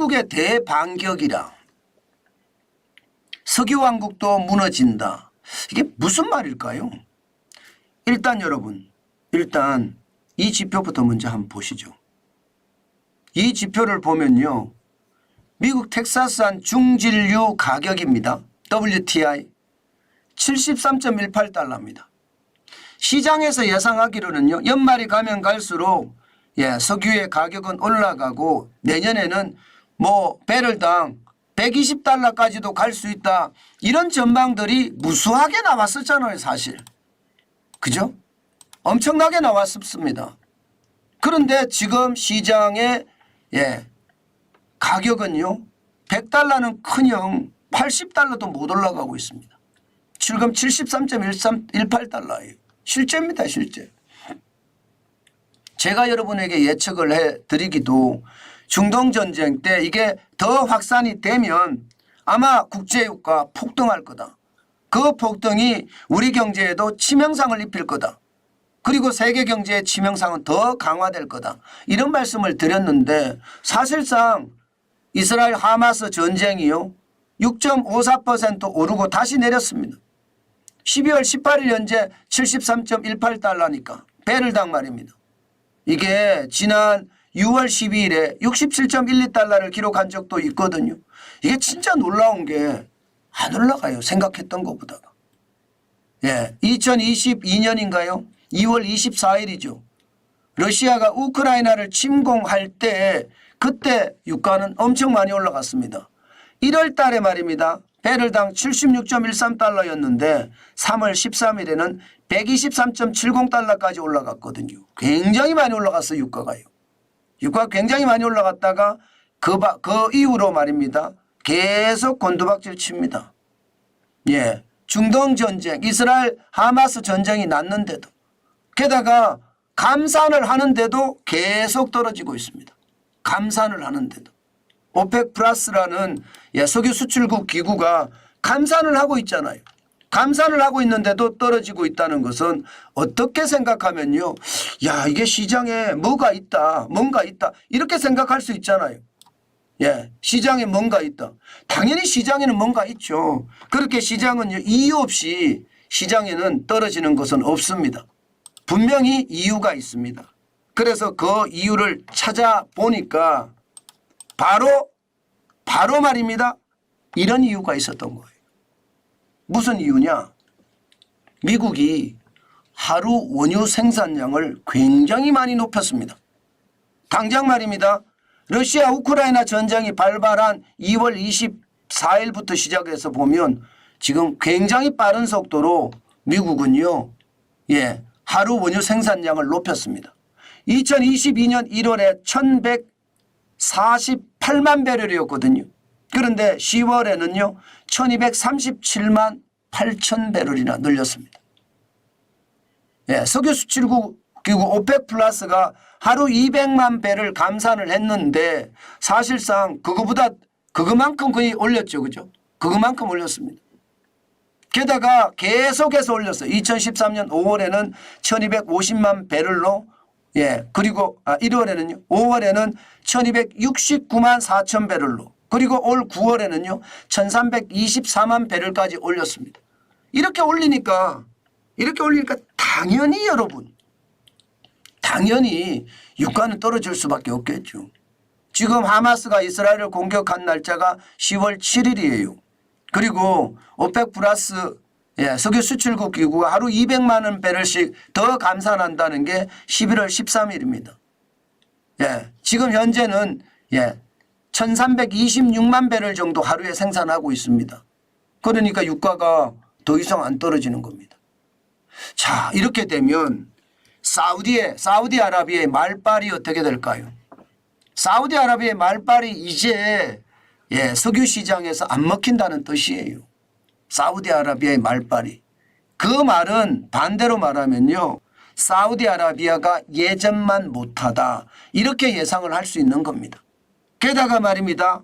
미국의 대반격이라. 석유왕국도 무너진다. 이게 무슨 말일까요? 일단 여러분, 이 지표부터 먼저 한번 보시죠. 이 지표를 보면요. 미국 텍사스산 중진류 가격입니다. WTI 73.18달러입니다. 시장에서 예상하기로는요. 연말이 가면 갈수록 석유의 가격은 올라가고 내년에는 뭐 배럴당 120달러까지도 갈 수 있다. 이런 전망들이 무수하게 나왔었잖아요. 사실. 그죠? 엄청나게 나왔습니다. 그런데 지금 시장의 가격은요. 100달러는 커녕 80달러도 못 올라가고 있습니다. 지금 73.18달러예요. 실제입니다. 실제. 제가 여러분에게 예측을 해드리기도 중동전쟁 때 이게 더 확산이 되면 아마 국제유가 폭등할 거다. 그 폭등이 우리 경제에도 치명상을 입힐 거다. 그리고 세계 경제의 치명상은 더 강화될 거다. 이런 말씀을 드렸는데 사실상 이스라엘 하마스 전쟁이요. 6.54% 오르고 다시 내렸습니다. 12월 18일 현재 73.18달러니까 배럴당 말입니다. 이게 지난 6월 12일에 67.12달러를 기록한 적도 있거든요. 이게 진짜 놀라운 게 안 올라가요. 생각했던 것보다가. 2022년인가요? 2월 24일이죠. 러시아가 우크라이나를 침공할 때 그때 유가는 엄청 많이 올라갔습니다. 1월 달에 말입니다. 배럴당 76.13달러였는데 3월 13일에는 123.70달러까지 올라갔거든요. 굉장히 많이 올라갔어요. 유가가요. 유가가 굉장히 많이 올라갔다가 그 이후로 말입니다. 계속 곤두박질 칩니다. 중동전쟁, 이스라엘 하마스 전쟁이 났는데도 게다가 감산을 하는데도 계속 떨어지고 있습니다. 감산을 하는데도. 오펙 플러스라는 석유 수출국 기구가 감산을 하고 있잖아요. 감산을 하고 있는데도 떨어지고 있다는 것은 어떻게 생각하면요. 야, 이게 시장에 뭔가 있다. 이렇게 생각할 수 있잖아요. 시장에 뭔가 있다. 당연히 시장에는 뭔가 있죠. 그렇게 시장은 이유 없이 시장에는 떨어지는 것은 없습니다. 분명히 이유가 있습니다. 그래서 그 이유를 찾아보니까 바로 말입니다. 이런 이유가 있었던 거예요. 무슨 이유냐? 미국이 하루 원유 생산량을 굉장히 많이 높였습니다. 당장 말입니다. 러시아 우크라이나 전쟁이 발발한 2월 24일부터 시작해서 보면 지금 굉장히 빠른 속도로 미국은요. 하루 원유 생산량을 높였습니다. 2022년 1월에 1148만 배럴이었거든요. 그런데 10월에는요. 1237만 8천 배럴이나 늘렸습니다. 석유 수출국 그리고 오펙 플러스가 하루 200만 배를 감산을 했는데 사실상 그거만큼 거의 올렸죠. 그죠? 그거만큼 올렸습니다. 게다가 계속해서 올렸어요. 2013년 5월에는 1250만 배럴로 그리고 1월에는요. 5월에는 1269만 4천 배럴로 그리고 올 9월에는요. 1324만 배럴까지 올렸습니다. 이렇게 올리니까 당연히 여러분 유가는 떨어질 수밖에 없겠죠. 지금 하마스가 이스라엘을 공격한 날짜가 10월 7일이에요. 그리고 오펙 플러스 석유 수출국 기구가 하루 200만 배럴씩 더 감산한다는 게 11월 13일입니다. 지금 현재는 1326만 배럴 정도 하루에 생산하고 있습니다. 그러니까 유가가 더 이상 안 떨어지는 겁니다. 자, 이렇게 되면 사우디아라비아의 말빨이 어떻게 될까요? 사우디아라비아의 말빨이 이제 석유 시장에서 안 먹힌다는 뜻이에요. 사우디아라비아의 말빨이. 그 말은 반대로 말하면요. 사우디아라비아가 예전만 못하다. 이렇게 예상을 할 수 있는 겁니다. 게다가 말입니다.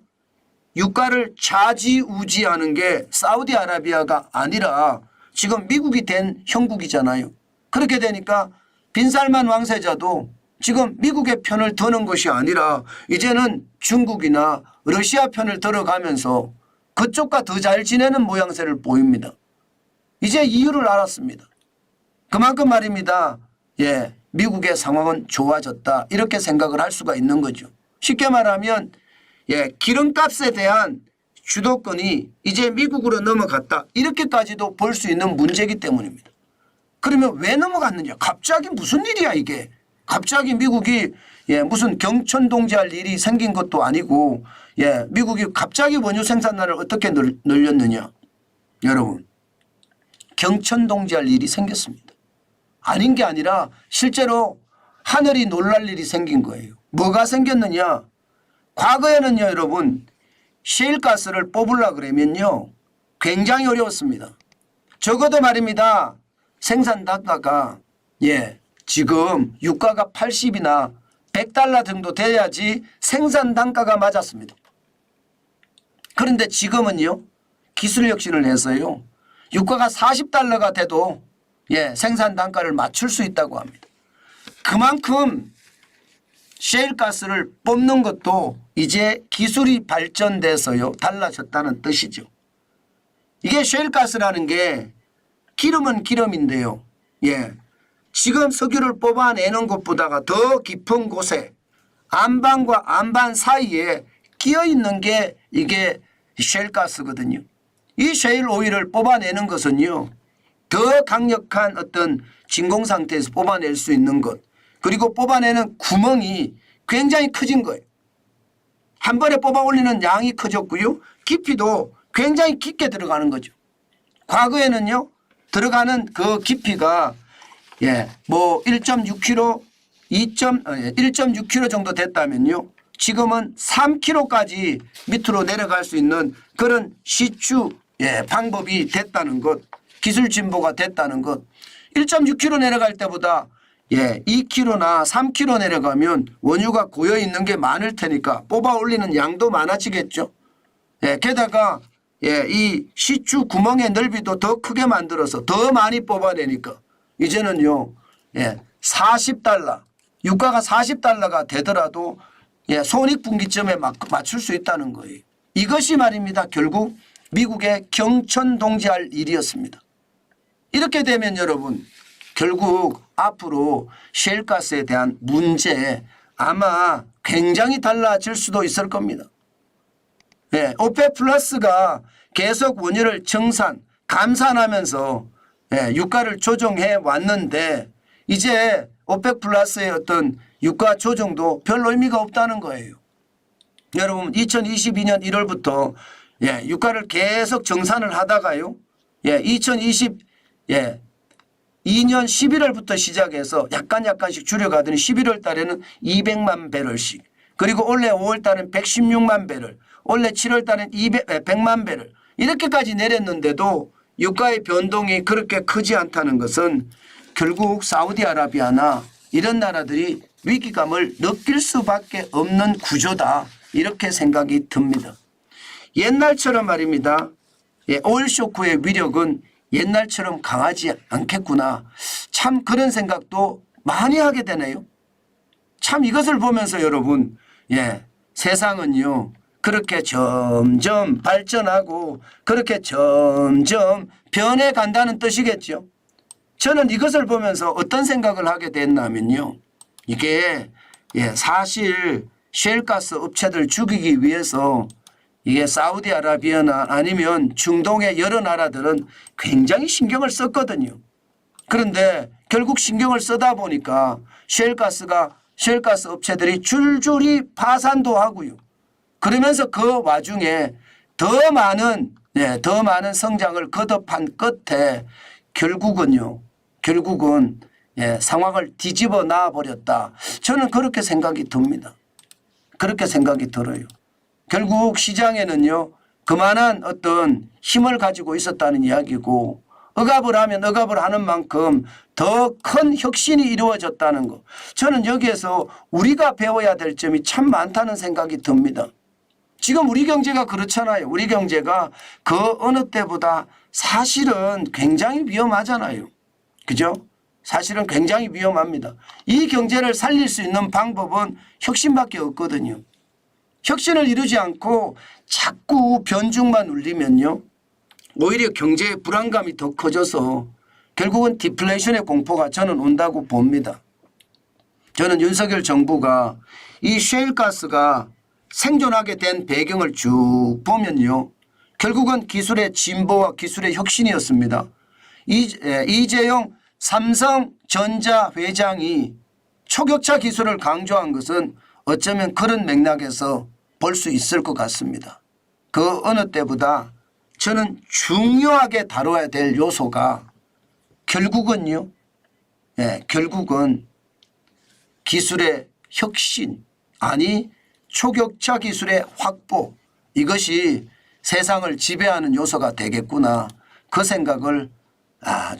유가를 좌지우지하는 게 사우디아라비아가 아니라 지금 미국이 된 형국이잖아요. 그렇게 되니까 빈살만 왕세자도 지금 미국의 편을 드는 것이 아니라 이제는 중국이나 러시아 편을 들어가면서 그쪽과 더 잘 지내는 모양새를 보입니다. 이제 이유를 알았습니다. 그만큼 말입니다. 예, 미국의 상황은 좋아졌다 이렇게 생각을 할 수가 있는 거죠. 쉽게 말하면 예, 기름값에 대한 주도권이 이제 미국으로 넘어갔다 이렇게까지도 볼 수 있는 문제이기 때문입니다. 그러면 왜 넘어갔느냐? 갑자기 무슨 일이야 이게? 갑자기 미국이 예, 무슨 경천 동지할 일이 생긴 것도 아니고 예, 미국이 갑자기 원유 생산량을 어떻게 늘렸느냐? 여러분 경천 동지할 일이 생겼습니다. 아닌 게 아니라 실제로 하늘이 놀랄 일이 생긴 거예요. 뭐가 생겼느냐? 과거에는요 여러분 셰일가스를 뽑으려고 그러면요 굉장히 어려웠습니다. 적어도 말입니다. 생산 단가가 예 지금 유가가 80이나 100달러 정도 돼야지 생산 단가가 맞았습니다. 그런데 지금은요 기술 혁신을 해서요 유가가 40달러가 돼도 예 생산 단가를 맞출 수 있다고 합니다. 그만큼 셰일가스를 뽑는 것도 이제 기술이 발전돼서요 달라졌다는 뜻이죠. 이게 셰일가스라는 게 기름은 기름인데요. 예, 지금 석유를 뽑아내는 것보다가 더 깊은 곳에 안반과 안반 사이에 끼어 있는 게 이게 셰일가스거든요. 이 셰일 오일을 뽑아내는 것은요 더 강력한 어떤 진공 상태에서 뽑아낼 수 있는 것 그리고 뽑아내는 구멍이 굉장히 커진 거예요. 한 번에 뽑아 올리는 양이 커졌고요. 깊이도 굉장히 깊게 들어가는 거죠. 과거에는요. 들어가는 그 깊이가 예, 뭐 1.6km, 1.6km 정도 됐다면요. 지금은 3km까지 밑으로 내려갈 수 있는 그런 시추 예, 방법이 됐다는 것. 기술 진보가 됐다는 것. 1.6km 내려갈 때보다 예, 2km나 3km 내려가면 원유가 고여 있는 게 많을 테니까 뽑아 올리는 양도 많아지겠죠. 예, 게다가 예, 이 시추 구멍의 넓이도 더 크게 만들어서 더 많이 뽑아내니까 이제는요, 예, 40달러, 유가가 40달러가 되더라도 예, 손익분기점에 맞출 수 있다는 거예요. 이것이 말입니다. 결국 미국의 경천동지할 일이었습니다. 이렇게 되면 여러분 결국 앞으로 셰일가스에 대한 문제 아마 굉장히 달라질 수도 있을 겁니다. 예, 오펙 플러스가 계속 원유를 감산하면서 예, 유가를 조정해 왔는데 이제 오펙 플러스의 어떤 유가 조정도 별 의미가 없다는 거예요. 여러분 2022년 1월부터 예, 유가를 계속 정산을 하다가요. 예, 2022년 11월부터 시작해서 약간씩 줄여가더니 11월 달에는 200만 배럴씩 그리고 올해 5월 달은 116만 배럴 올해 7월 달은 100만 배럴 이렇게까지 내렸는데도 유가의 변동이 그렇게 크지 않다는 것은 결국 사우디아라비아나 이런 나라들이 위기감을 느낄 수밖에 없는 구조다 이렇게 생각이 듭니다. 옛날처럼 말입니다. 오일 쇼크의 위력은 옛날처럼 강하지 않겠구나. 참 그런 생각도 많이 하게 되네요. 참 이것을 보면서 여러분 세상은요 그렇게 점점 발전하고 그렇게 점점 변해간다는 뜻이겠죠. 저는 이것을 보면서 어떤 생각을 하게 됐냐면요. 이게 사실 셰일가스 업체들 죽이기 위해서 이게 사우디아라비아나 아니면 중동의 여러 나라들은 굉장히 신경을 썼거든요. 그런데 결국 신경을 쓰다 보니까 셰일가스 업체들이 줄줄이 파산도 하고요. 그러면서 그 와중에 더 많은 성장을 거듭한 끝에 결국은 상황을 뒤집어 놔 버렸다. 저는 그렇게 생각이 듭니다. 그렇게 생각이 들어요. 결국 시장에는요 그만한 어떤 힘을 가지고 있었다는 이야기고 억압을 하면 억압을 하는 만큼 더 큰 혁신이 이루어졌다는 거. 저는 여기에서 우리가 배워야 될 점이 참 많다는 생각이 듭니다. 지금 우리 경제가 그렇잖아요. 우리 경제가 그 어느 때보다 사실은 굉장히 위험하잖아요. 그죠? 사실은 굉장히 위험합니다. 이 경제를 살릴 수 있는 방법은 혁신밖에 없거든요. 혁신을 이루지 않고 자꾸 변죽만 울리면요. 오히려 경제의 불안감이 더 커져서 결국은 디플레이션의 공포가 저는 온다고 봅니다. 저는 윤석열 정부가 이 셰일가스가 생존하게 된 배경을 쭉 보면요. 결국은 기술의 진보와 기술의 혁신이었습니다. 이재용 삼성전자 회장이 초격차 기술을 강조한 것은 어쩌면 그런 맥락에서 볼 수 있을 것 같습니다. 그 어느 때보다 저는 중요하게 다뤄야 될 요소가 결국은요. 결국은 기술의 혁신 아니 초격차 기술의 확보 이것이 세상을 지배하는 요소가 되겠구나. 그 생각을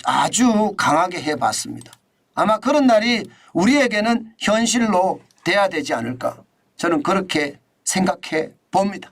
아주 강하게 해봤습니다. 아마 그런 날이 우리에게는 현실로 돼야 되지 않을까. 저는 그렇게 생각해 봅니다.